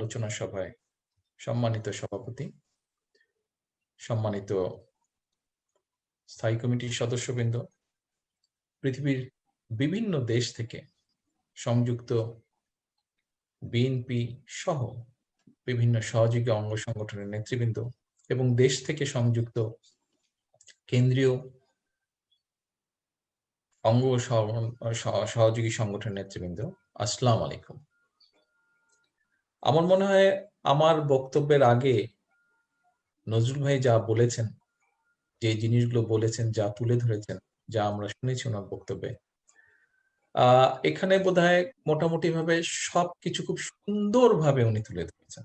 আলোচনা সভায় সম্মানিত সভাপতি, সম্মানিত স্থায়ী কমিটির সদস্যবৃন্দ, পৃথিবীর বিভিন্ন দেশ থেকে সংযুক্ত বিএনপি সহ বিভিন্ন সহযোগী অঙ্গ সংগঠনের নেতৃবৃন্দ এবং দেশ থেকে সংযুক্ত কেন্দ্রীয় অঙ্গ সহযোগী সংগঠনের নেতৃবৃন্দ, আসসালামু আলাইকুম। আমার মনে হয় আমার বক্তব্যের আগে নজরুল ভাই যা বলেছেন, যে জিনিসগুলো বলেছেন, যা তুলে ধরেছেন, যা আমরা শুনেছি ওনার বক্তব্যে, এখানে বোধহয় মোটামুটি ভাবে সবকিছু খুব সুন্দরভাবে উনি তুলে ধরেছেন।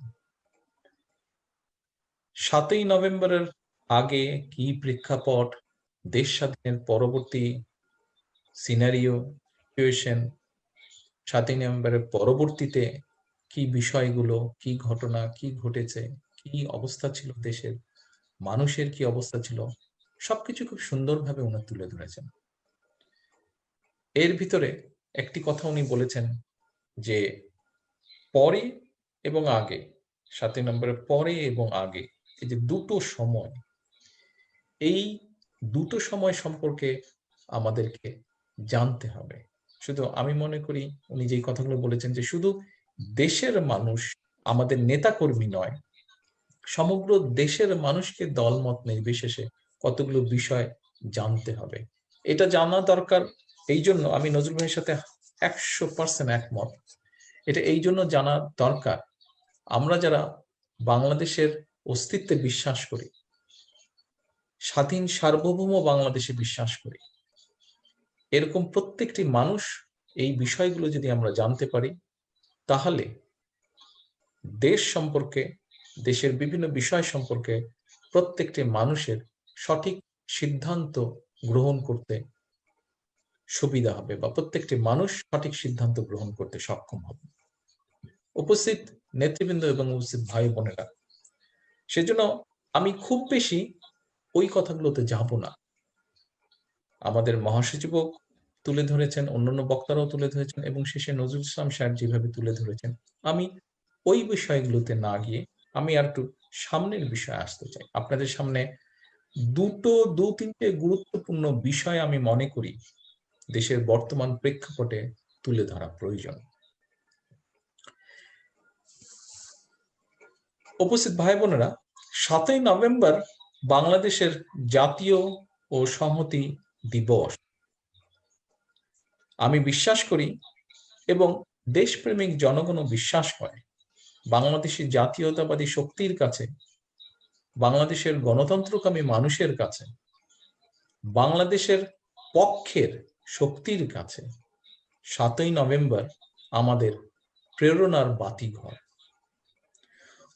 7ই নভেম্বরের আগে কি প্রেক্ষাপট, দেশ স্বাধীনের পরবর্তী সিনারিও সিচুয়েশন, 7ই নভেম্বরের পরবর্তীতে কি বিষয়গুলো, কি ঘটনা, কি ঘটেছে, কি অবস্থা ছিল দেশের, মানুষের কি অবস্থা ছিল, সবকিছু খুব সুন্দরভাবে উনি তুলে ধরেছেন। এর ভিতরে একটি কথা উনি বলেছেন যে পরে এবং আগে, 7ই নভেম্বরের পরে এবং আগে, এই যে দুটো সময়, এই দুটো সময় সম্পর্কে আমাদেরকে জানতে হবে। শুধু আমি মনে করি উনি যেই কথাগুলো বলেছেন যে শুধু দেশের মানুষ, আমাদের নেতাকর্মী নয়, সমগ্র দেশের মানুষকে দলমত নির্বিশেষে কতগুলো বিষয় জানতে হবে। এটা জানা দরকার। এই জন্য আমি নজরুল ভাইয়ের সাথে 100% একমত। এটা এই জন্য জানা দরকার, আমরা যারা বাংলাদেশের অস্তিত্বে বিশ্বাস করি, স্বাধীন সার্বভৌম বাংলাদেশে বিশ্বাস করি, এরকম প্রত্যেকটি মানুষ এই বিষয়গুলো যদি আমরা জানতে পারি, তাহলে দেশ সম্পর্কে, দেশের বিভিন্ন বিষয় সম্পর্কে প্রত্যেকটি মানুষের সঠিক সিদ্ধান্ত গ্রহণ করতে সুবিধা হবে, বা প্রত্যেকটি মানুষ সঠিক সিদ্ধান্ত গ্রহণ করতে সক্ষম হবে। উপস্থিত নেতৃবৃন্দ এবং উপস্থিত ভাই বোনেরা, সেজন্য আমি খুব বেশি ওই কথাগুলোতে যাব না। আমাদের মহাসচিবও তুলে ধরেছেন, অন্যান্য বক্তারাও তুলে ধরেছেন, এবং শেষে নজরুল ইসলাম সাহেব যেভাবে তুলে ধরেছেন, আমি ওই বিষয়গুলোতে না গিয়ে আমি আর একটু সামনের বিষয়ে আসতে চাই। আপনাদের সামনে দু তিনটে গুরুত্বপূর্ণ বিষয় আমি মনে করি দেশের বর্তমান প্রেক্ষাপটে তুলে ধরা প্রয়োজন। উপস্থিত ভাই বোনেরা, 7ই নভেম্বর বাংলাদেশের জাতীয় ও সংহতি দিবস। আমি বিশ্বাস করি এবং দেশপ্রেমিক জনগণও বিশ্বাস করে, বাংলাদেশি জাতীয়তাবাদী শক্তির কাছে, বাংলাদেশের গণতন্ত্রকামী মানুষের কাছে, বাংলাদেশের পক্ষের শক্তির কাছে 7ই নভেম্বর আমাদের প্রেরণার বাতিঘর।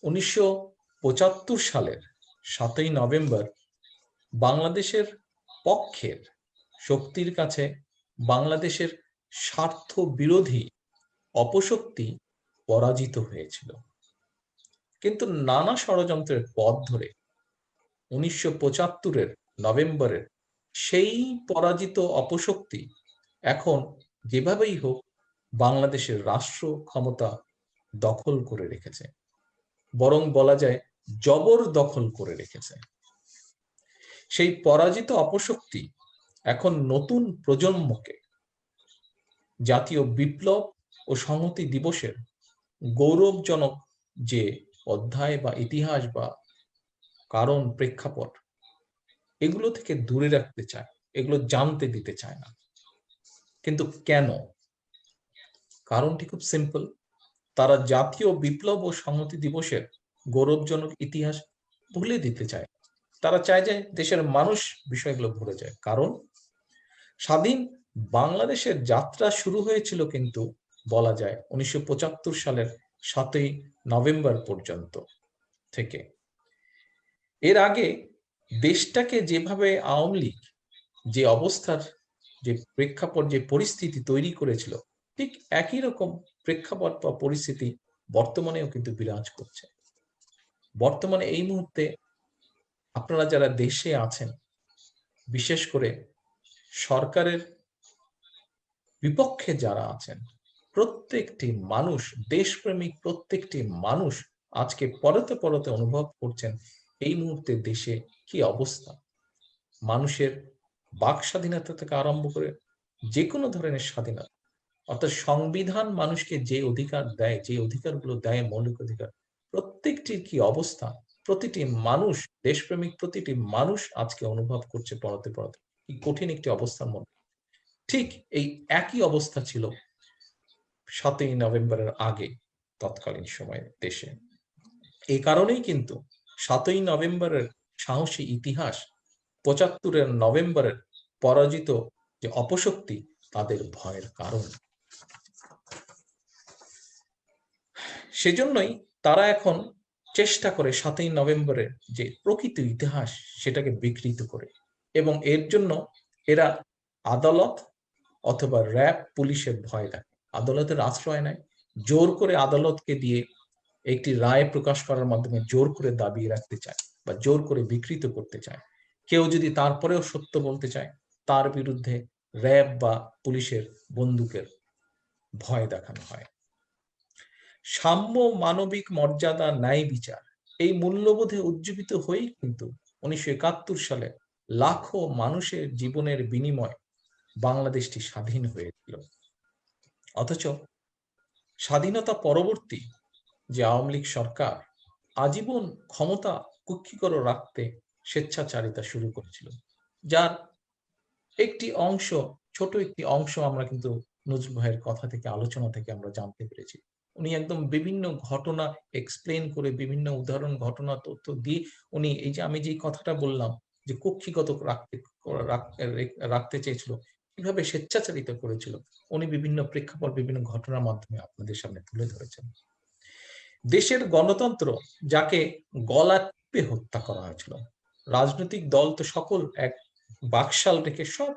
1975 সালের 7ই নভেম্বর বাংলাদেশের পক্ষের শক্তির কাছে বাংলাদেশের স্বার্থ বিরোধী অপশক্তি পরাজিত হয়েছিল। কিন্তু নানা ষড়যন্ত্রের পথ ধরে 1975 নভেম্বরের সেই পরাজিত অপশক্তি এখন যেভাবেই হোক বাংলাদেশের রাষ্ট্র ক্ষমতা দখল করে রেখেছে, বরং বলা যায় জবর দখল করে রেখেছে। সেই পরাজিত অপশক্তি এখন নতুন প্রজন্মকে জাতীয় বিপ্লব ও সংহতি দিবসের গৌরবজনক যে অধ্যায় বা ইতিহাস বা কারণ, প্রেক্ষাপট, এগুলো থেকে দূরে রাখতে চায়, এগুলো জানতে দিতে চায় না। কিন্তু কেন? কারণটি খুব সিম্পল। তারা জাতীয় বিপ্লব ও সংহতি দিবসের গৌরবজনক ইতিহাস ভুলে দিতে চায়। তারা চায় যে দেশের মানুষ বিষয়গুলো ভুলে যায়। কারণ স্বাধীন বাংলাদেশের যাত্রা শুরু হয়েছিল কিন্তু বলা যায় 1975 সালের 7ই নভেম্বর পর্যন্ত থেকে। এর আগে দেশটাকে যেভাবে আওয়ামী লীগ যে অবস্থার, যে প্রেক্ষাপট, যে পরিস্থিতি তৈরি করেছিল, ঠিক একই রকম প্রেক্ষাপট বা পরিস্থিতি বর্তমানেও কিন্তু বিরাজ করছে। বর্তমানে এই মুহূর্তে আপনারা যারা দেশে আছেন, বিশেষ করে সরকারের বিপক্ষে যারা আছেন, প্রত্যেকটি মানুষ, দেশপ্রেমিক প্রত্যেকটি মানুষ আজকে পরতে পরতে অনুভব করছেন এই মুহূর্তে দেশে কি অবস্থা। মানুষের বাক স্বাধীনতা থেকে আরম্ভ করে যে কোনো ধরনের স্বাধীনতা, অর্থাৎ সংবিধান মানুষকে যে অধিকার দেয়, যে অধিকারগুলো দেয়, মৌলিক অধিকার, প্রত্যেকটির কি অবস্থা প্রতিটি মানুষ, দেশপ্রেমিক প্রতিটি মানুষ আজকে অনুভব করছে পরতে পরতে কি কঠিন একটি অবস্থার মধ্যে। ঠিক এই একই অবস্থা ছিল 7ই নভেম্বরের আগে তৎকালীন সময়ে দেশে। এই কারণেই কিন্তু 7ই নভেম্বরের সাহসী ইতিহাস, 75-এর নভেম্বরের পরাজিত যে অপশক্তি তাদের ভয়ের কারণ। সেজন্যই তারা এখন চেষ্টা করে 7ই নভেম্বরের যে প্রকৃত ইতিহাস সেটাকে বিকৃত করে, এবং এর জন্য এরা আদালত অথবা র্যাব, পুলিশের ভয় দেখে, আদালতের আশ্রয় নেয়, জোর করে আদালতকে দিয়ে একটি রায় প্রকাশ করার মাধ্যমে জোর করে দাবিয়ে রাখতে চায় বা জোর করে বিকৃত করতে চায়। কেউ যদি তারপরেও সত্য বলতে চায় তার বিরুদ্ধে র্যাব বা পুলিশের বন্দুকের ভয় দেখানো হয়। সাম্য, মানবিক মর্যাদা, ন্যায় বিচার, এই মূল্যবোধে উজ্জীবিত হয়েই কিন্তু 1971 সালে লাখো মানুষের জীবনের বিনিময়ে বাংলাদেশটি স্বাধীন হয়েছিল। অথচ স্বাধীনতা পরবর্তী যে আওয়ামী লীগ সরকার আজীবন ক্ষমতা কুক্ষিগত রাখতে স্বেচ্ছাচারিতা শুরু করেছিল, যার একটি অংশ, ছোট একটি অংশ আমরা কিন্তু নজরুল ভাইয়ের কথা থেকে, আলোচনা থেকে আমরা জানতে পেরেছি। উনি একদম বিভিন্ন ঘটনা এক্সপ্লেন করে, বিভিন্ন উদাহরণ, ঘটনা, তথ্য দিয়ে উনি এই যে আমি যে কথাটা বললাম যে কক্ষিগত রাখতে চেয়েছিল, কিভাবে স্বেচ্ছাচারিতা করেছিল, উনি বিভিন্ন প্রেক্ষাপট, বিভিন্ন ঘটনার মাধ্যমে আপনাদের সামনে তুলে ধরেছেন। দেশের গণতন্ত্র যাকে গলা টিপে হত্যা করা হয়েছিল, রাজনৈতিক দল তো সকল এক বাকশাল রেখে সব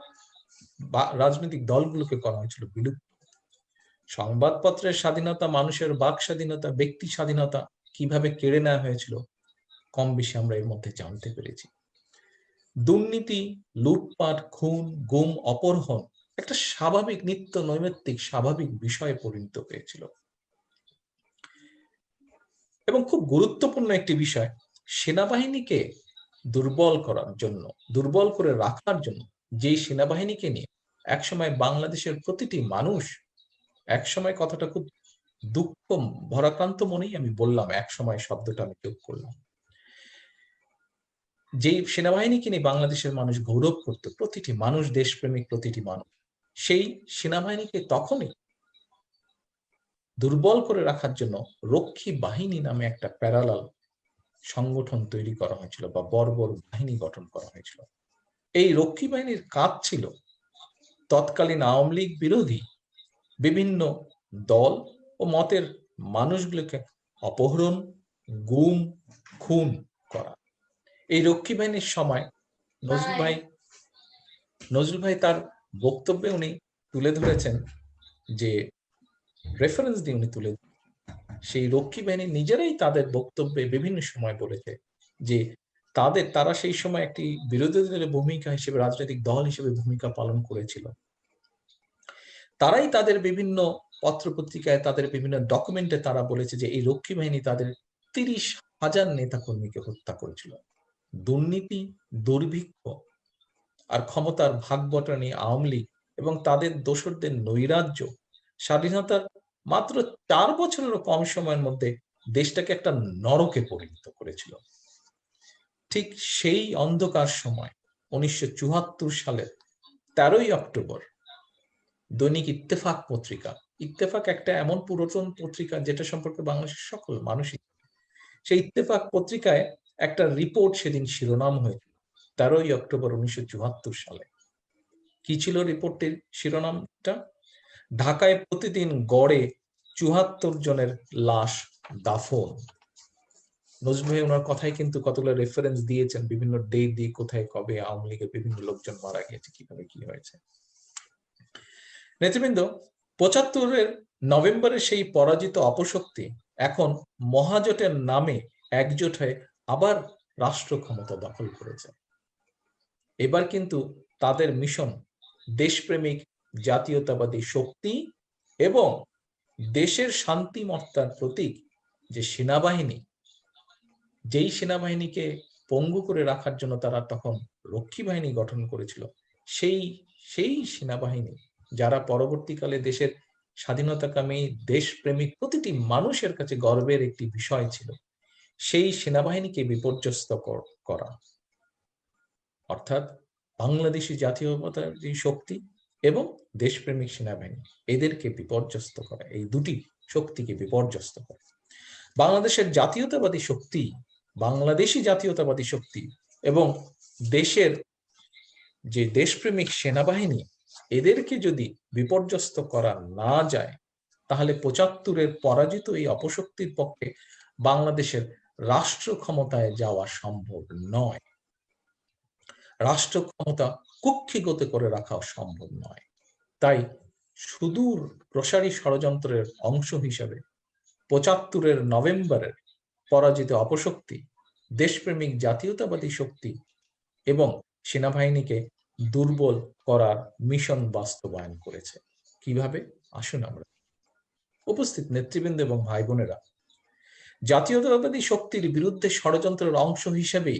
রাজনৈতিক দলগুলোকে করা হয়েছিল বিলুপ্ত। সংবাদপত্রের স্বাধীনতা, মানুষের বাক স্বাধীনতা, ব্যক্তি স্বাধীনতা কিভাবে কেড়ে নেওয়া হয়েছিল কম বেশি আমরা এর মধ্যে জানতে পেরেছি। দুর্নীতি, লুটপাট, খুন, গুম, অপহরণ একটা স্বাভাবিক, নিত্য নৈমিত্তিক স্বাভাবিক বিষয়ে পরিণত হয়েছিল। এবং খুব গুরুত্বপূর্ণ একটি বিষয়, সেনাবাহিনীকে দুর্বল করার জন্য, দুর্বল করে রাখার জন্য, যেই সেনাবাহিনীকে নিয়ে একসময় বাংলাদেশের প্রতিটি মানুষ, একসময় কথাটা খুব দুঃখ ভরাক্রান্ত মনেই আমি বললাম, একসময় শব্দটা আমি যোগ করলাম, যেই সেনাবাহিনীকে নিয়ে বাংলাদেশের মানুষ গৌরব করত, প্রতিটি মানুষ, দেশপ্রেমিক প্রতিটি মানুষ, সেই সেনাবাহিনীকে তখনই দুর্বল করে রাখার জন্য রক্ষী বাহিনী নামে একটা প্যারালাল সংগঠন তৈরি করা হয়েছিল বা বর্বর বাহিনী গঠন করা হয়েছিল। এই রক্ষী বাহিনীর কাজ ছিল তৎকালীন আওয়ামী লীগ বিরোধী বিভিন্ন দল ও মতের মানুষগুলোকে অপহরণ, গুম, খুন করা। এই রক্ষী বাহিনীর সময় নজরুল ভাই তার বক্তব্যে উনি তুলে ধরেছেন, যে রেফারেন্স দিয়ে উনি তুলে, সেই রক্ষী বাহিনী নিজেরাই তাদের বক্তব্যে বিভিন্ন সময় বলেছে যে তারা সেই সময় একটি বিরোধী দলের ভূমিকা হিসেবে, রাজনৈতিক দল হিসেবে ভূমিকা পালন করেছিল। তারাই তাদের বিভিন্ন পত্রপত্রিকায়, তাদের বিভিন্ন ডকুমেন্টে তারা বলেছে যে এই রক্ষী বাহিনী তাদের 30,000 নেতাকর্মীকে হত্যা করেছিল। দুর্নীতি, দুর্ভিক্ষ আর ক্ষমতার ভাগ বটরা নিয়ে আওয়ামী লীগ এবং তাদের দোসরদের নৈরাজ্য স্বাধীনতার মাত্র 4 বছরেরও কম সময়ের মধ্যে দেশটাকে একটা নরকে পরিণত করেছিল। ঠিক সেই অন্ধকার সময় 1974 সালের 13ই অক্টোবর দৈনিক ইত্তেফাক পত্রিকা, ইত্তেফাক একটা এমন পুরাতন পত্রিকা যেটা সম্পর্কে বাংলাদেশের সকল মানুষই, সেই ইত্তেফাক পত্রিকায় একটা রিপোর্ট সেদিন শিরোনাম হয়েছিল 13ই অক্টোবর 1974 সালে। কি ছিল রিপোর্টের শিরোনামটা? ঢাকায় প্রতিদিন গড়ে 74 জনের লাশ দাফন। নজরুল ভাই ওনার কথাই কিন্তু কতগুলো রেফারেন্স দিয়েছেন, বিভিন্ন ডেট দিয়ে, কোথায় কবে আওয়ামী লীগের বিভিন্ন লোকজন মারা গিয়েছে, কিভাবে কি হয়েছে। নেতৃবৃন্দ, 75-এর নভেম্বরের সেই পরাজিত অপশক্তি এখন মহাজোটের নামে একজোট হয়ে আবার রাষ্ট্র ক্ষমতা দখল করেছে। এবার কিন্তু তাদের মিশন দেশপ্রেমিক জাতীয়তাবাদী শক্তি এবং দেশের শান্তিমত্তার প্রতীক যে সেনাবাহিনী, যেই সেনাবাহিনীকে পঙ্গু করে রাখার জন্য তারা তখন রক্ষী বাহিনী গঠন করেছিল, সেই সেই সেনাবাহিনী যারা পরবর্তীকালে দেশের স্বাধীনতাকামী দেশপ্রেমিক প্রতিটি মানুষের কাছে গর্বের একটি বিষয় ছিল, সেই সেনাবাহিনীকে বিপর্যস্ত করা, অর্থাৎ বাংলাদেশি জাতীয়তাবাদী শক্তি এবং দেশপ্রেমিক সেনাবাহিনী, এদেরকে বিপর্যস্ত করা, এই দুটি শক্তিকে বিপর্যস্ত করা। বাংলাদেশের জাতীয়তাবাদী শক্তি, বাংলাদেশি জাতীয়তাবাদী শক্তি এবং দেশের যে দেশপ্রেমিক সেনাবাহিনী, এদেরকে যদি বিপর্যস্ত করা না যায়, তাহলে ৭৫-এর পরাজিত এই অপশক্তির পক্ষে বাংলাদেশের রাষ্ট্র ক্ষমতায় যাওয়া সম্ভব নয়। রাষ্ট্র ক্ষমতা কুক্ষিগত করে রাখা সম্ভব নয়। তাই সুদূর প্রসারী ষড়যন্ত্রের অংশ হিসেবে ৭৫-এর নভেম্বরের পরাজিত অপশক্তি, দেশপ্রেমিক জাতীয়তাবাদী শক্তি এবং সেনাবাহিনীকে দুর্বল করার মিশন বাস্তবায়ন করেছে। কিভাবে? আসুন আমরা, উপস্থিত নেতৃবৃন্দ এবং ভাই বোনেরা, জাতীয়তাবাদী শক্তির বিরুদ্ধে ষড়যন্ত্রের অংশ হিসেবে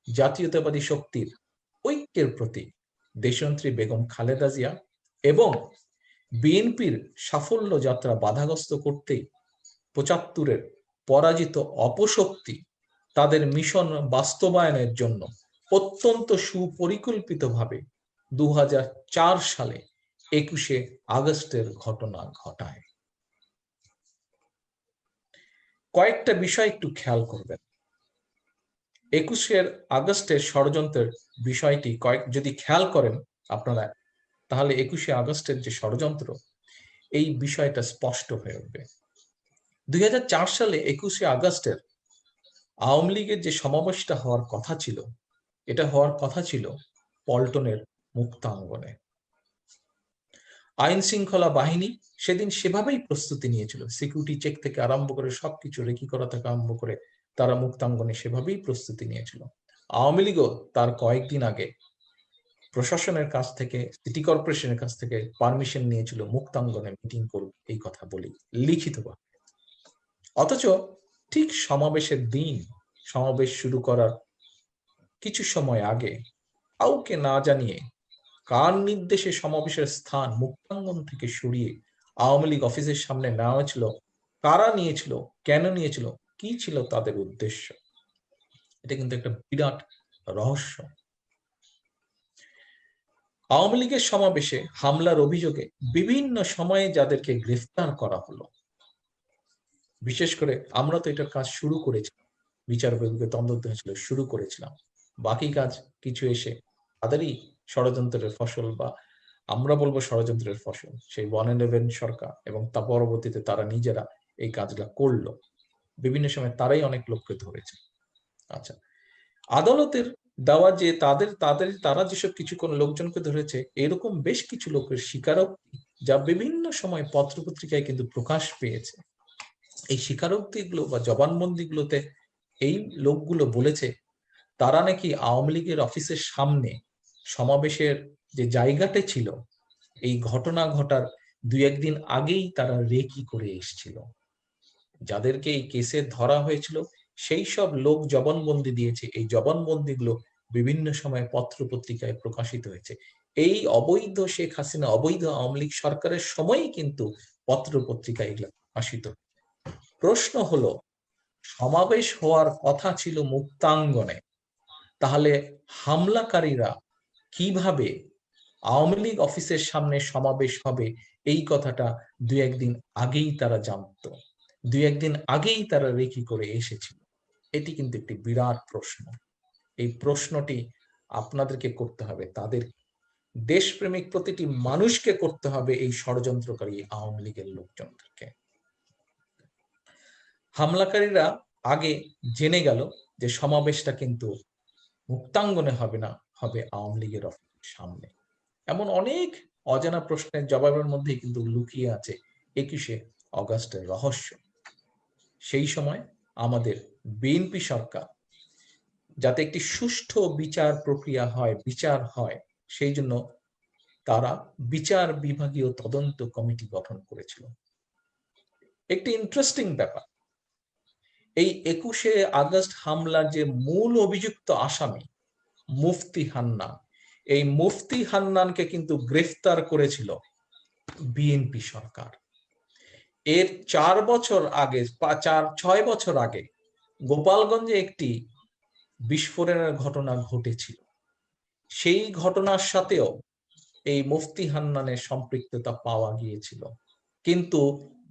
জাতীয়তাবাদী শক্তির ঐক্যের প্রতি দেশনেত্রী বেগম খালেদা জিয়া এবং বিএনপির সাফল্য যাত্রা বাধাগ্রস্ত করতে ৭৫-এর পরাজিত অপশক্তি তাদের মিশন বাস্তবায়নের জন্য অত্যন্ত সুপরিকল্পিতভাবে ২০০৪ সালে ২১শে আগস্টের ঘটনা ঘটায়। কয়েকটা বিষয় একটু খেয়াল করবেন। ২১শে আগস্টের ষড়যন্ত্রের বিষয়টি যদি খেয়াল করেন আপনারা, তাহলে ২১শে আগস্টের যে ষড়যন্ত্র, এই বিষয়টা স্পষ্ট হয়ে উঠবে। ২০০৪ সালে ২১শে আগস্টের আওয়ামী লীগের যে সমাবেশটা হওয়ার কথা ছিল, এটা হওয়ার কথা ছিল পল্টনের মুক্তাঙ্গনে। আইন শৃঙ্খলা বাহিনী সেদিন সেভাবেই প্রস্তুতি নিয়েছিল, সিকিউরিটি চেক থেকে আরম্ভ করে সবকিছু রেকি করা থেকে আরম্ভ করে তারা মুক্তাঙ্গনে সেভাবেই প্রস্তুতি নিয়েছিল। আওয়ামী লীগও তার কয়েকদিন আগে প্রশাসনের কাছ থেকে, সিটি কর্পোরেশনের কাছ থেকে পারমিশন নিয়েছিল মুক্তাঙ্গনে মিটিং করবে, এই কথা বলি লিখিতভাবে। অথচ ঠিক সমাবেশের দিন, সমাবেশ শুরু করার কিছু সময় আগে কাউকে না জানিয়ে, কার নির্দেশে সমাবেশের স্থান মুক্তাঙ্গন থেকে সরিয়ে আওয়ামী লীগ অফিসের সামনে নেওয়া হয়েছিল, কারা নিয়েছিল, কেন নিয়েছিল, কি ছিল তাদের উদ্দেশ্য, এটা কিন্তু একটা বিরাট রহস্য। আওয়ামী লীগের সমাবেশে হামলার অভিযোগে বিভিন্ন সময়ে যাদেরকে গ্রেফতার করা হলো, বিশেষ করে আমরা তো এটার কাজ শুরু করেছিলাম, বিচার বিভাগীয় তদন্ত হয়েছিল, শুরু করেছিলাম, বাকি কাজ কিছু এসে তাদেরই ষড়যন্ত্রের ফসল, বা আমরা বলবো ষড়যন্ত্রের ফসল, সেই 111 সরকার এবং তা পরবর্তীতে তারা নিজেরা এই কাজটা করলো। বিভিন্ন সময় তারাই অনেক লোককে ধরেছে। আচ্ছা, আদালতের দেওয়া যে তারা যেসব কিছু কোন লোকজনকে ধরেছে, এরকম বেশ কিছু লোকের স্বীকারোক্তি যা বিভিন্ন সময় পত্রপত্রিকায় কিন্তু প্রকাশ পেয়েছে। এই স্বীকারোক্তিগুলো বা জবানবন্দিগুলোতে এই লোকগুলো বলেছে তারা নাকি আওয়ামী লীগের অফিসের সামনে সমাবেশের যে জায়গাটা ছিল, এই ঘটনা ঘটার ২-১ দিন আগেই তারা রেকি করে এসেছিল। যাদেরকে এই কেসে ধরা হয়েছিল সেই সব লোক জবানবন্দি দিয়েছে। এই জবানবন্দিগুলো বিভিন্ন সময় পত্রপত্রিকায় প্রকাশিত হয়েছে। এই অবৈধ শেখ হাসিনা, অবৈধ আওয়ামী লীগ সরকারের সময়ই কিন্তু পত্রপত্রিকায় এগুলো প্রকাশিত। প্রশ্ন হলো, সমাবেশ হওয়ার কথা ছিল মুক্তাঙ্গনে, তাহলে হামলাকারীরা কিভাবে আওয়ামী লীগ অফিসের সামনে সমাবেশ হবে এই কথাটা ২-১ দিন আগেই তারা জানতো, ২-১ দিন আগেই তারা রেকি করে এসেছিল? এটি কিন্তু একটি বিরাট প্রশ্ন। এই প্রশ্নটি আপনাদেরকে করতে হবে, তাদের দেশপ্রেমিক প্রতিটি মানুষকে করতে হবে, এই ষড়যন্ত্রকারী আওয়ামী লীগের লোকজনদেরকে। হামলাকারীরা আগে জেনে গেল যে সমাবেশটা কিন্তু মুক্তাঙ্গনে হবে না, হবে আওয়ামী লীগের অফিসের সামনে। এমন অনেক অজানা প্রশ্নের জবাবের মধ্যেই কিন্তু লুকিয়ে আছে ২১শে আগস্টের রহস্য। সেই সময় আমাদের বিএনপি সরকার যাতে একটি সুষ্ঠু বিচার প্রক্রিয়া হয়, বিচার হয়, সেই জন্য তারা বিচার বিভাগীয় তদন্ত কমিটি গঠন করেছিল। একটি ইন্টারেস্টিং ব্যাপার, এই 21শে আগস্ট হামলার যে মূল অভিযুক্ত আসামি মুফতি হান্নান, এই মুফতি হান্নানকে কিন্তু গ্রেফতার করেছিল বিএনপি সরকার। এর 6 বছর আগে গোপালগঞ্জে একটি বিস্ফোরণের ঘটনা ঘটেছিল। সেই ঘটনার সাথেও এই মুফতি হান্নানের সম্পৃক্ততা পাওয়া গিয়েছিল, কিন্তু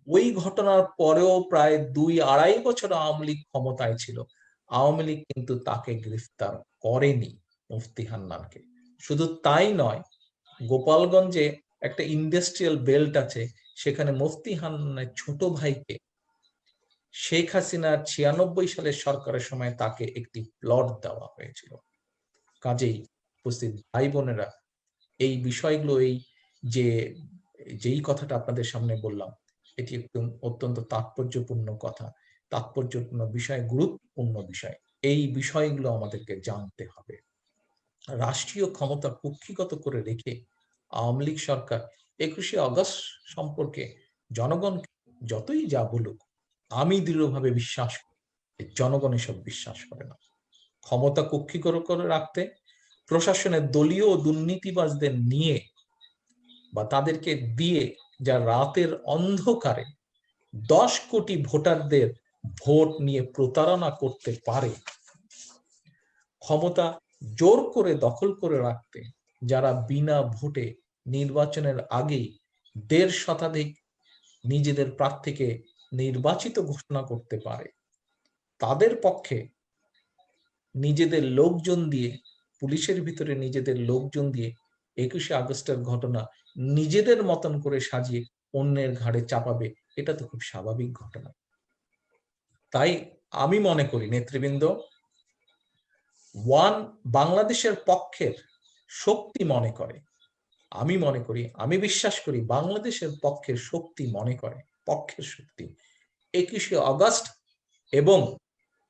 ওই ঘটনার পরেও প্রায় 2-2.5 বছর আওয়ামী লীগ ক্ষমতায় ছিল, আওয়ামী লীগ কিন্তু তাকে গ্রেফতার করেনি মুফতি হান্নানকে। শুধু তাই নয়, গোপালগঞ্জে একটা ইন্ডাস্ট্রিয়াল বেল্ট আছে, সেখানে মুফতি হান্নানের ছোট ভাইকে শেখ হাসিনার 96 সালের সরকারের সময় তাকে একটি প্লট দেওয়া হয়েছিল। কাজেই উপস্থিত ভাই বোনেরা, এই বিষয়গুলো, যেই কথাটা আপনাদের সামনে বললাম, এটি একটু অত্যন্ত তাৎপর্যপূর্ণ কথা, তাৎপর্যপূর্ণ বিষয়, গুরুত্বপূর্ণ বিষয়। এই বিষয়গুলো আমাদেরকে জানতে হবে। রাষ্ট্রীয় ক্ষমতা কুক্ষিগত করে রেখে আওয়ামী লীগ সরকার 21শে আগস্ট সম্পর্কে জনগণ যতই যা বলুক, আমি দৃঢ়ভাবে বিশ্বাস করি জনগণ এসব বিশ্বাস করে না। ক্ষমতা কুক্ষিগত করে রাখতে প্রশাসনের দলীয় দুর্নীতিবাজদের নিয়ে বা তাদেরকে দিয়ে, যা রাতের অন্ধকারে 10 কোটি ভোটারদের ভোট নিয়ে প্রতারণা করতে পারে, ক্ষমতা জোর করে দখল করে রাখতে যারা বিনা ভোটে নির্বাচনের আগেই 1.5 শতাধিক নিজেদের প্রার্থীকে নির্বাচিত ঘোষণা করতে পারে, তাদের পক্ষে নিজেদের লোকজন দিয়ে, পুলিশের ভিতরে নিজেদের লোকজন দিয়ে 21শে আগস্টের ঘটনা নিজেদের মতন করে সাজিয়ে অন্যের ঘাড়ে চাপাবে, এটা তো খুব স্বাভাবিক ঘটনা। তাই আমি মনে করি নেতৃবৃন্দ, বাংলাদেশের পক্ষের শক্তি মনে করে, আমি বিশ্বাস করি বাংলাদেশের পক্ষের শক্তি মনে করে, পক্ষের শক্তি 21শে আগস্ট এবং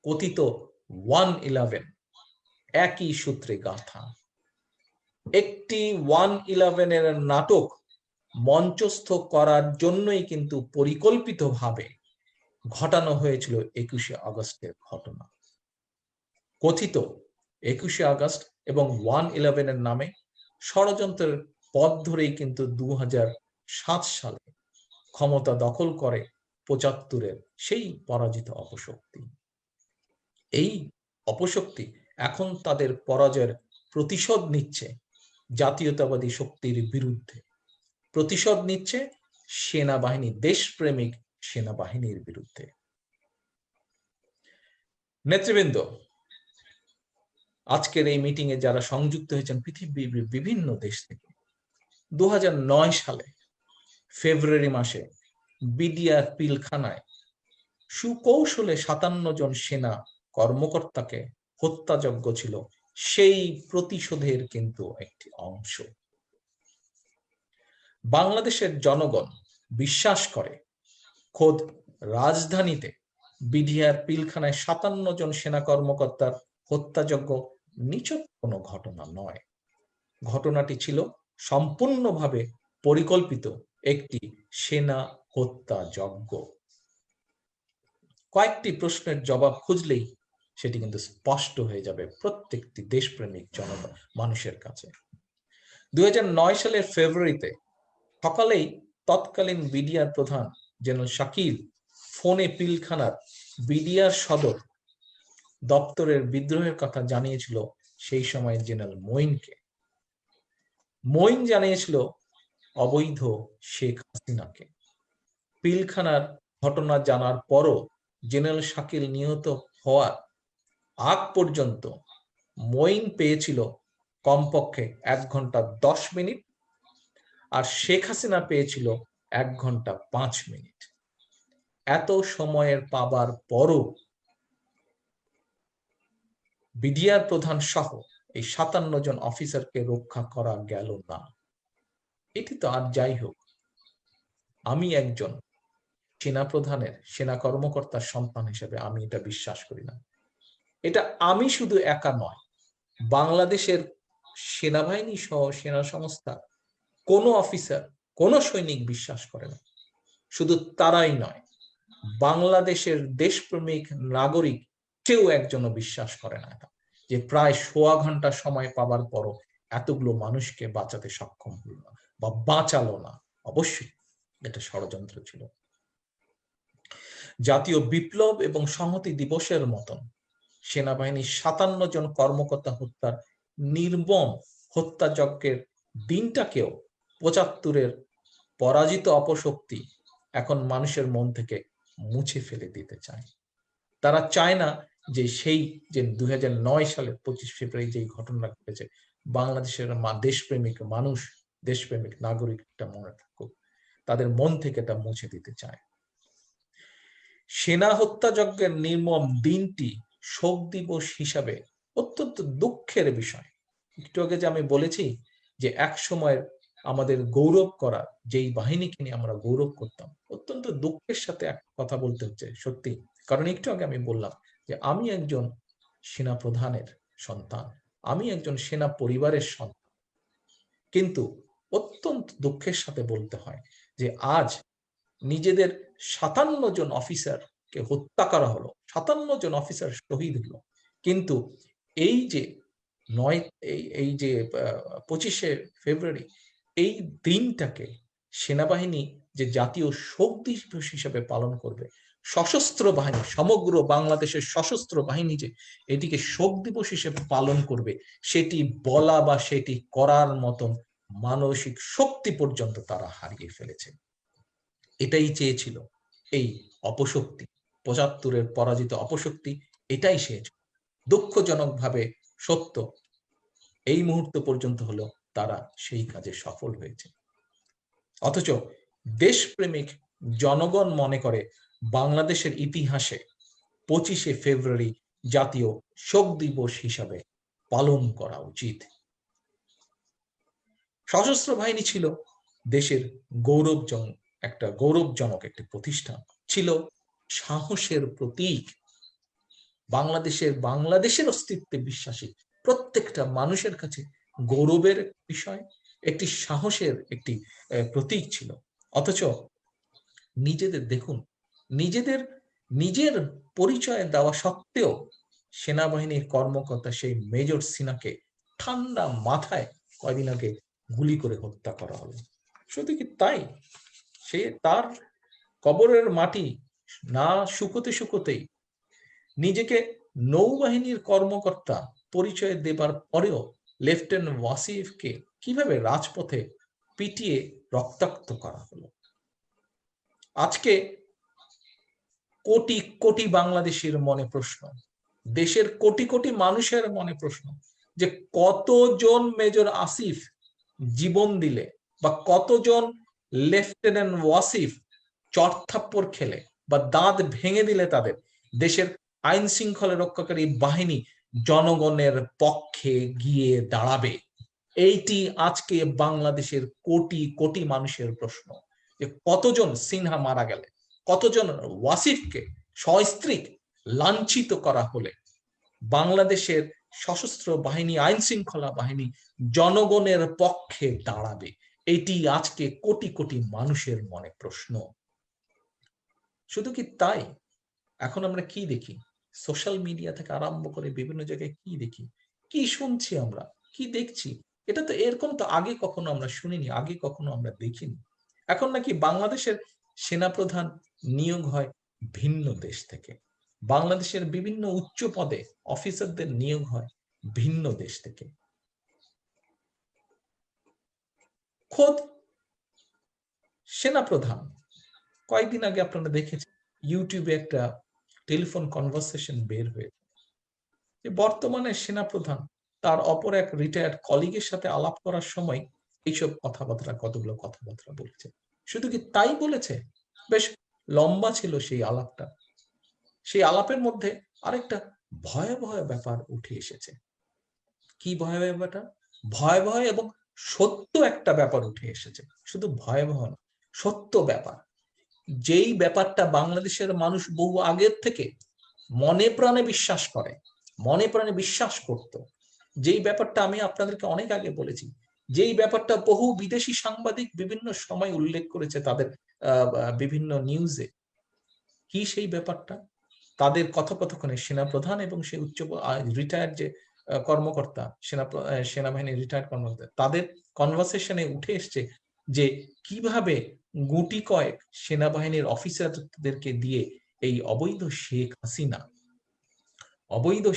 কথিত 1/11 একই সূত্রে গাঁথা। একটি 1/11 এর নাটক মঞ্চস্থ করার জন্যই কিন্তু পরিকল্পিতভাবে ঘটানো হয়েছিল 21শে আগস্টের ঘটনা। কথিত 21শে আগস্ট এবং 1/11 এর নামে ষড়যন্ত্রের পথ ধরেই কিন্তু 2007 সালে ক্ষমতা দখল করে 75-এর সেই পরাজিত অপশক্তি। এই অপশক্তি এখন তাদের পরাজয়ের প্রতিশোধ নিচ্ছে জাতীয়তাবাদী শক্তির বিরুদ্ধে, প্রতিশোধ নিচ্ছে সেনাবাহিনী, দেশপ্রেমিক সেনাবাহিনীর বিরুদ্ধে। নেতৃবৃন্দ, আজকের এই মিটিং এ যারা সংযুক্ত হয়েছেন পৃথিবীর বিভিন্ন দেশ থেকে, 2009 সালে ফেব্রুয়ারি মাসে বিডিআর পিলখানায় সুকৌশলে 57 জন সেনা কর্মকর্তাকে হত্যাযজ্ঞ ছিল, সেই প্রতিশোধের কিন্তু একটি অংশ। বাংলাদেশের জনগণ বিশ্বাস করে খোদ রাজধানীতে বিডিআর পিলখানায় 57 জন সেনা কর্মকর্তার হত্যাযজ্ঞ নিছক কোনো ঘটনা নয়, ঘটনাটি ছিল সম্পূর্ণভাবে পরিকল্পিত একটি সেনা হত্যাযজ্ঞ। কয়েকটি প্রশ্নের জবাব খুঁজলেই সেটি কিন্তু স্পষ্ট হয়ে যাবে প্রত্যেকটি দেশপ্রেমিক মানুষের কাছে। 2009 সালের ফেব্রুয়ারিতে সকালেই তৎকালীন বিডিআর প্রধান জেনারেল শাকিল ফোনে পিলখানার বিডিআর সদর দপ্তরের বিদ্রোহের কথা জানিয়েছিল সেই সময় জেনারেল মঈনকে। মঈন জানিয়েছিল অবৈধ শেখ হাসিনাকে। পিলখানার ঘটনা জানার পরও জেনারেল শাকিল নিহত হওয়ার আগ পর্যন্ত মঈন পেয়েছিল কমপক্ষে 1 ঘন্টা 10 মিনিট, আর শেখ হাসিনা পেয়েছিল 1 ঘন্টা 5 মিনিট। এত সময়ের পাবার পরও বিডিআর প্রধান সহ এই 57 জন অফিসারকে রক্ষা করা গেল না। এটি তো আর যাই হোক, আমি একজন সেনা প্রধানের, সেনা কর্মকর্তার সন্তান হিসেবে আমি এটা বিশ্বাস করি না। এটা আমি শুধু একা নয়, বাংলাদেশের সেনাবাহিনী সহ সেনা সংস্থা কোনো অফিসার, কোনো সৈনিক বিশ্বাস করে না। শুধু তারাই নয়, বাংলাদেশের দেশপ্রেমিক নাগরিক কেউ একজনও বিশ্বাস করে না এটা, যে প্রায় ১৬ ঘন্টা সময় পাবার পরও এতগুলো মানুষকে বাঁচাতে সক্ষম হলো না বা বাঁচালো না। অবশ্যই এটা ষড়যন্ত্র ছিল। জাতীয় বিপ্লব এবং সংহতি দিবসের মতন সেনাবাহিনীর ৫৭ জন কর্মকর্তা হত্যার নির্মম হত্যাযজ্ঞের দিনটাকেও ৭৫-এর পরাজিত অপশক্তি এখন মানুষের মন থেকে মুছে ফেলে দিতে চায়। তারা চায় না যে সেই যে ২০০৯ সালের ২৫ ফেব্রুয়ারি যে ঘটনা ঘটেছে, বাংলাদেশের দেশপ্রেমিক মানুষ, দেশপ্রেমিক নাগরিকটা মনে থাকুক, তাদের মন থেকে তা মুছে দিতে চায়। সেনা হত্যাযজ্ঞের নির্মম দিনটি শোক দিবস হিসাবে অত্যন্ত দুঃখের বিষয়। একটু আগে যে আমি বলেছি যে এক সময়ের আমাদের গৌরব করা যেই বাহিনীকে নিয়ে আমরা গৌরব করতাম, অত্যন্ত দুঃখের সাথে এক কথা বলতে হচ্ছে সত্যি। কারণ একটু আগে আমি বললাম যে আমি একজন সেনা প্রধানের সন্তান, আমি একজন সেনা পরিবারের সন্তান, কিন্তু অত্যন্ত দুঃখের সাথে বলতে হয় যে আজ নিজেদের ৫৭ জন অফিসারকে হত্যা করা হলো, ৫৭ জন অফিসার শহীদ হলো, কিন্তু এই যে ২৫শে ফেব্রুয়ারি এই দিনটাকে সেনাবাহিনী যে জাতীয় শোক দিবস হিসেবে পালন করবে, সশস্ত্র বাহিনী, সমগ্র বাংলাদেশের সশস্ত্র বাহিনী যে এটিকে শোক দিবস হিসেবে পালন করবে, সেটি বলা বা সেটি করার মতন মানসিক শক্তি পর্যন্ত তারা হারিয়ে ফেলেছে। এটাই চেয়েছিল এই অপশক্তি, ৭৫-এর পরাজিত অপশক্তি, এটাই চেয়েছিল। দুঃখজনকভাবে সত্য, এই মুহূর্ত পর্যন্ত হলো তারা সেই কাজে সফল হয়েছে। অথচ দেশপ্রেমিক জনগণ মনে করে বাংলাদেশের ইতিহাসে ২৫শে ফেব্রুয়ারি জাতীয় শোক দিবস হিসাবে পালন করা উচিত। সশস্ত্র বাহিনী ছিল দেশের গৌরবজনক একটি প্রতিষ্ঠান, ছিল সাহসের প্রতীক। বাংলাদেশের অস্তিত্বে বিশ্বাসী প্রত্যেকটা মানুষের কাছে গৌরবের বিষয়, একটি সাহসের একটি প্রতীক ছিল। অথচ নিজের পরিচয় দেওয়া সত্ত্বেও সেনাবাহিনীর কর্মকর্তা সেই মেজর সিনহাকে ঠান্ডা মাথায় কয়দিন আগে গুলি করে হত্যা করা হলো। শুধু কি তাই, সে তার কবরের মাটি না শুকোতেই নিজেকে নৌবাহিনীর কর্মকর্তা পরিচয় দেবার পরেও লেফটেন্যান্ট ওয়াসিফকে কিভাবে রাজপথে পিটিয়ে রক্তাক্ত করা হলো। আজকে কোটি কোটি বাংলাদেশের মনে প্রশ্ন, দেশের কোটি কোটি মানুষের মনে প্রশ্ন, যে কতজন মেজর আসিফ জীবন দিলে বা কতজন লেফটেন্যান্ট ওয়াসিফ চড়থাপ্পড় খেলে বা দাঁত ভেঙে দিলে তাদের দেশের আইন শৃঙ্খলা রক্ষাকারী বাহিনী জনগণের পক্ষে গিয়ে দাঁড়াবে। এইটি আজকে বাংলাদেশের কোটি কোটি মানুষের প্রশ্ন, যে কতজন সিনহা মারা গেলে, কতজন ওয়াসিফকে সস্ত্রীক লাঞ্ছিত করা হলে বাংলাদেশের সশস্ত্র বাহিনী, আইন শৃঙ্খলা বাহিনী জনগণের পক্ষে দাঁড়াবে। এটি আজকে কোটি কোটি মানুষের মনে প্রশ্ন। শুধু কি তাই, এখন আমরা কি দেখি, সোশ্যাল মিডিয়া থেকে আরম্ভ করে বিভিন্ন জায়গায় কি দেখি, কি শুনছি, আমরা কি দেখছি, এটা তো এরকম তো আগে কখনো আমরা শুনিনি, আগে কখনো আমরা দেখিনি। এখন নাকি বাংলাদেশের সেনাপ্রধান নিয়োগ হয় ভিন্ন দেশ থেকে, বাংলাদেশের বিভিন্ন উচ্চ পদে অফিসারদের নিয়োগ হয় ভিন্ন দেশ থেকে। খোদ সেনাপ্রধান কয়েকদিন আগে আপনারা দেখেছেন ইউটিউবে একটা টেলিফোন কনভারসেশন বের হয়েছে, যে বর্তমানে সেনাপ্রধান তার অপর এক রিটায়ার্ড কলিগের সাথে আলাপ করার সময় এইসব কতগুলো কথাবার্তা বলেছে। শুধু কি তাই বলেছে, বেশ লম্বা ছিল সেই আলাপটা। সেই আলাপের মধ্যে আরেকটা ভয়াবহ ব্যাপার উঠে এসেছে। কি ভয়াবহ ব্যাপারটা? ভয়াবহ এবং সত্য একটা ব্যাপার উঠে এসেছে, শুধু ভয়াবহ না, সত্য ব্যাপার। যেই ব্যাপারটা বাংলাদেশের মানুষ বহু আগের থেকে মনে প্রাণে বিশ্বাস করে, মনে প্রাণে বিশ্বাস করত, যেই ব্যাপারটা আমি আপনাদেরকে অনেক আগে বলেছি, যেই ব্যাপারটা বহু বিদেশি সাংবাদিক বিভিন্ন সময় উল্লেখ করেছে তাদের বিভিন্ন নিউজে, কি সেই ব্যাপারটা? তাদের কথোপকথনে সেনাপ্রধান এবং সেই উচ্চ রিটায়ার্ড যে কর্মকর্তা, সেনাবাহিনীর রিটায়ার্ড কর্মকর্তা, তাদের কনভারসেশনে উঠে এসছে যে কিভাবে গুটি কয়েক সেনাবাহিনীর অফিসারদেরকে দিয়ে এই অবৈধ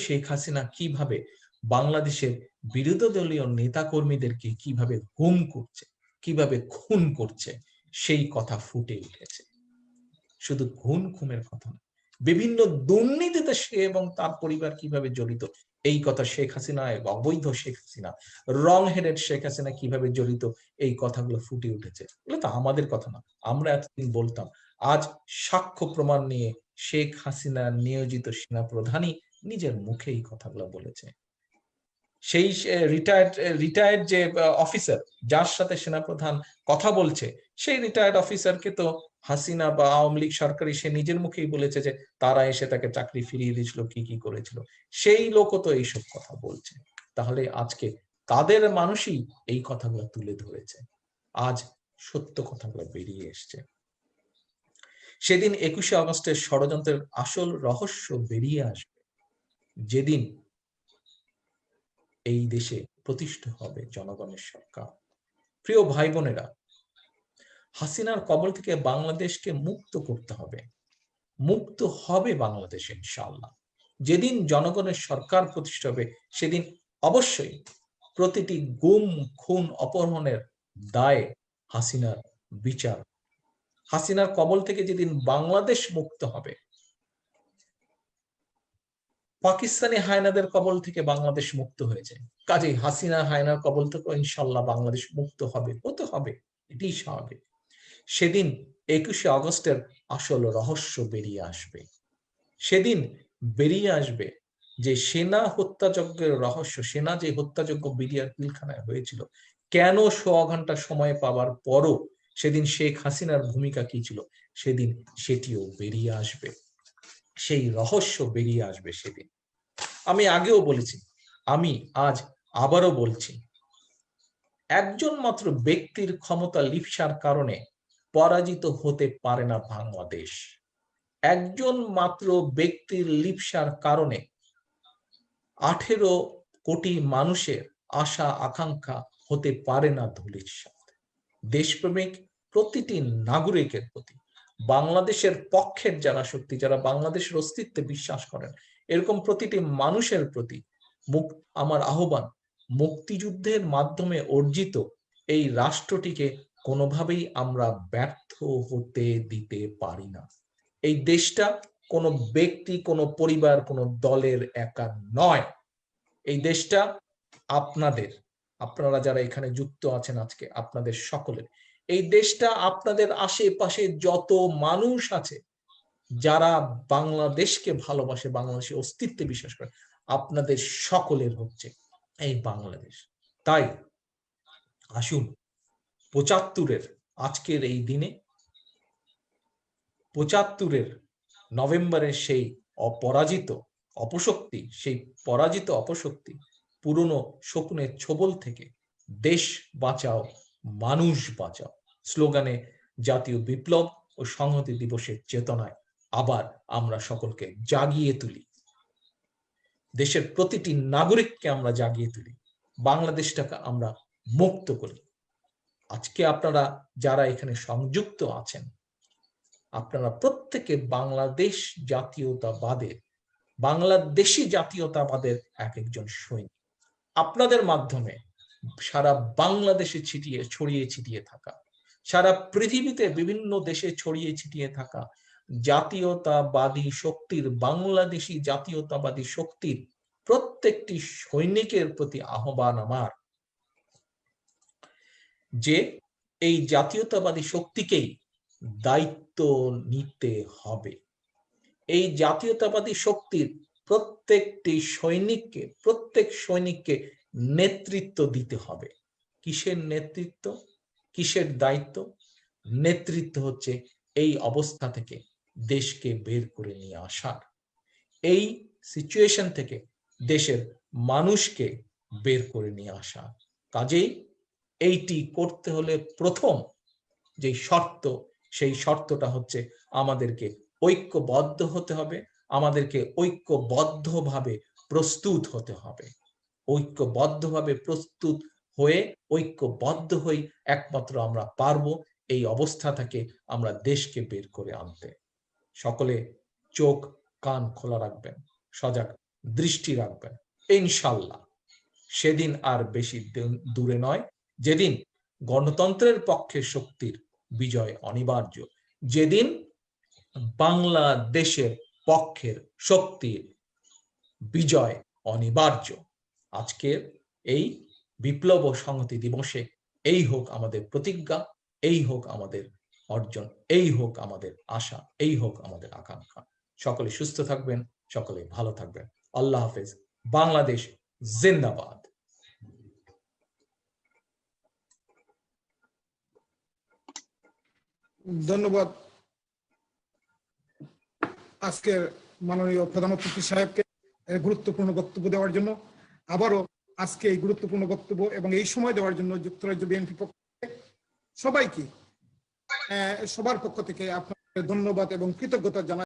শেখ হাসিনা কিভাবে বাংলাদেশের বিরোধী দলীয় নেতাকর্মীদেরকে কিভাবে গুম করছে, কিভাবে খুন করছে, সেই কথা ফুটে উঠেছে। শুধু খুনের কথা না, বিভিন্ন দুর্নীতিতে সে এবং তার পরিবার কিভাবে জড়িত, এই কথা শেখ হাসিনা, অবৈধ শেখ হাসিনা, রং হেডেড শেখ হাসিনা কিভাবে জড়িত, এই কথাগুলো ফুটে উঠেছে। এগুলো তো আমাদের কথা না, আমরা এতদিন বলতাম। আজ সাক্ষ্য প্রমাণ নিয়ে শেখ হাসিনা নিয়োজিত সেনা প্রধানই নিজের মুখে এই কথাগুলো বলেছে। সেই রিটায়ার্ড যে অফিসার যার সাথে সেনাপ্রধান কথা বলছে, সেই রিটায়ার্ড অফিসারকে তো হাসিনা বা আওয়ামী লীগ সরকারই সে নিজের মুখেই বলেছে যে তারা এসে তাকে চাকরি ফিরিয়ে দিয়েছিল, কি কি করেছিল, সেই লোকও তো এইসব কথা বলছে। তাহলে আজকে তাদের মানুষই এই কথাগুলো তুলে ধরেছে, আজ সত্য কথাগুলো বেরিয়ে এসছে। সেদিন 21শে আগস্টের ষড়যন্ত্রের আসল রহস্য বেরিয়ে আসবে যেদিন এই দেশে প্রতিষ্ঠা হবে জনগণের সরকার। প্রিয় ভাই বোনেরা, হাসিনার কবল থেকে বাংলাদেশকে মুক্ত করতে হবে, মুক্ত হবে বাংলাদেশ ইনশাআল্লাহ। যেদিন জনগণের সরকার প্রতিষ্ঠা হবে সেদিন অবশ্যই প্রতিটি গুম, খুন, অপহরণের দায়ে হাসিনার বিচার। হাসিনার কবল থেকে যেদিন বাংলাদেশ মুক্ত হবে, পাকিস্তানি হায়নাদের কবল থেকে বাংলাদেশ মুক্ত হয়েছে, কাজেই হাসিনা হায়নার কবল থেকে ইনশাল্লাহ বাংলাদেশ মুক্ত হবে, হতে হবে, এটি স্বাভাবিক। সেদিন 21শে আগস্টের আসল রহস্য বেরিয়ে আসবে। সেদিন বেরিয়ে আসবে যে সেনা হত্যাযজ্ঞের রহস্য, সেনা যে হত্যাযজ্ঞ বিডিআর পিলখানায় হয়েছিল, কেন 100 ঘন্টা সময় পাওয়ার পরও সেদিন শেখ হাসিনার ভূমিকা কি ছিল, সেদিন সেটিও বেরিয়ে আসবে, সেই রহস্য বেরিয়ে আসবে সেদিন। আমি আগেও বলেছি, আমি আজ আবারও বলছি, একজন মাত্র ব্যক্তির ক্ষমতা লিপ্সার কারণে পরাজিত হতে পারে না বাংলাদেশ। একজন মাত্র ব্যক্তির লিপ্সার কারণে 18 কোটি মানুষের আশা আকাঙ্ক্ষা হতে পারে না ধূলিসাৎ। দেশপ্রেমিক প্রতিটি নাগরিকের প্রতি, বাংলাদেশের পক্ষের যারা শক্তি, যারা বাংলাদেশের অস্তিত্বে বিশ্বাস করেন, এরকম প্রতিটি মানুষের প্রতি আমার আহ্বান, মুক্তিযুদ্ধের মাধ্যমে অর্জিত এই রাষ্ট্রটিকে কোনোভাবেই আমরা ব্যর্থ হতে দিতে পারি না। এই দেশটা কোনো ব্যক্তি, কোনো পরিবার, কোনো দলের একা নয়। এই দেশটা আপনাদের, আপনারা যারা এখানে যুক্ত আছেন আজকে, আপনাদের সকলের। এই দেশটা আপনাদের আশেপাশে যত মানুষ আছে যারা বাংলাদেশকে ভালোবাসে, বাংলাদেশের অস্তিত্বে বিশ্বাস করে, আপনাদের সকলের হচ্ছে এই বাংলাদেশ। তাই আসুন 75-এর আজকের এই দিনে, 75-এর নভেম্বরের সেই অপরাজিত অপশক্তি, সেই পরাজিত অপশক্তি, পুরনো স্বপ্নের ছোবল থেকে দেশ বাঁচাও, মানুষ বাঁচাও স্লোগানে জাতীয় বিপ্লব ও সংহতি দিবসের চেতনায় আবার আমরা সকলকে জাগিয়ে তুলি, দেশের প্রতিটি নাগরিককে আমরা জাগিয়ে তুলি, বাংলাদেশটাকে আমরা মুক্ত করি। আজকে আপনারা যারা এখানে সংযুক্ত আছেন, আপনারা প্রত্যেকে বাংলাদেশ জাতীয়তাবাদের, বাংলাদেশি জাতীয়তাবাদের এক একজন সৈনিক। আপনাদের মাধ্যমে সারা বাংলাদেশে ছড়িয়ে ছিটিয়ে থাকা, সারা পৃথিবীতে বিভিন্ন দেশে ছড়িয়ে ছিটিয়ে থাকা জাতীয়তাবাদী শক্তির, বাংলাদেশি জাতীয়তাবাদী শক্তির প্রত্যেকটি সৈনিকের প্রতি আহ্বান আমার, যে এই জাতীয়তাবাদী শক্তিকেই দায়িত্ব নিতে হবে। এই জাতীয়তাবাদী শক্তির প্রত্যেকটি সৈনিককে, প্রত্যেক সৈনিককে নেতৃত্ব দিতে হবে। কিসের নেতৃত্ব, কিসের দায়িত্ব? নেতৃত্ব হচ্ছে এই অবস্থা থেকে দেশকে বের করে নিয়ে আসার, এই সিচুয়েশন থেকে দেশের মানুষকে বের করে নিয়ে আসা। কাজেই এইটি করতে হলে প্রথম যে শর্ত, সেই শর্তটা হচ্ছে আমাদেরকে ঐক্যবদ্ধ হতে হবে, আমাদেরকে ঐক্যবদ্ধভাবে প্রস্তুত হতে হবে। ঐক্যবদ্ধভাবে প্রস্তুত হয়ে ঐক্যবদ্ধ হয়ে একমাত্র আমরা পারবো এই অবস্থা থেকে আমরা দেশকে বের করে আনতে। সকলে চোখ কান খোলা রাখবেন, সজাগ দৃষ্টি রাখবেন। ইনশাল্লাহ সেদিন আর বেশি দূরে নয় যেদিন গণতন্ত্রের পক্ষে শক্তির বিজয় অনিবার্য, যেদিন বাংলাদেশের পক্ষের শক্তির বিজয় অনিবার্য। আজকের এই বিপ্লব ও সংহতি দিবসে এই হোক আমাদের প্রতিজ্ঞা, এই হোক আমাদের অর্জন, এই হোক আমাদের আশা, এই হোক আমাদের আকাঙ্ক্ষা। সকলে সুস্থ থাকবেন, সকলে ভালো থাকবেন। আল্লাহ হাফেজ। বাংলাদেশ জিন্দাবাদ। ধন্যবাদ আজকের মাননীয় প্রধান অতিথি সাহেবকে গুরুত্বপূর্ণ বক্তব্য দেওয়ার জন্য। আবারও আজকে এই গুরুত্বপূর্ণ বক্তব্য এবং এই সময় দেওয়ার জন্য যুক্তরাজ্য বিএনপি পক্ষ থেকে সবাইকে, সবার পক্ষ থেকে আপনাদের ধন্যবাদ এবং কৃতজ্ঞতা জানাই।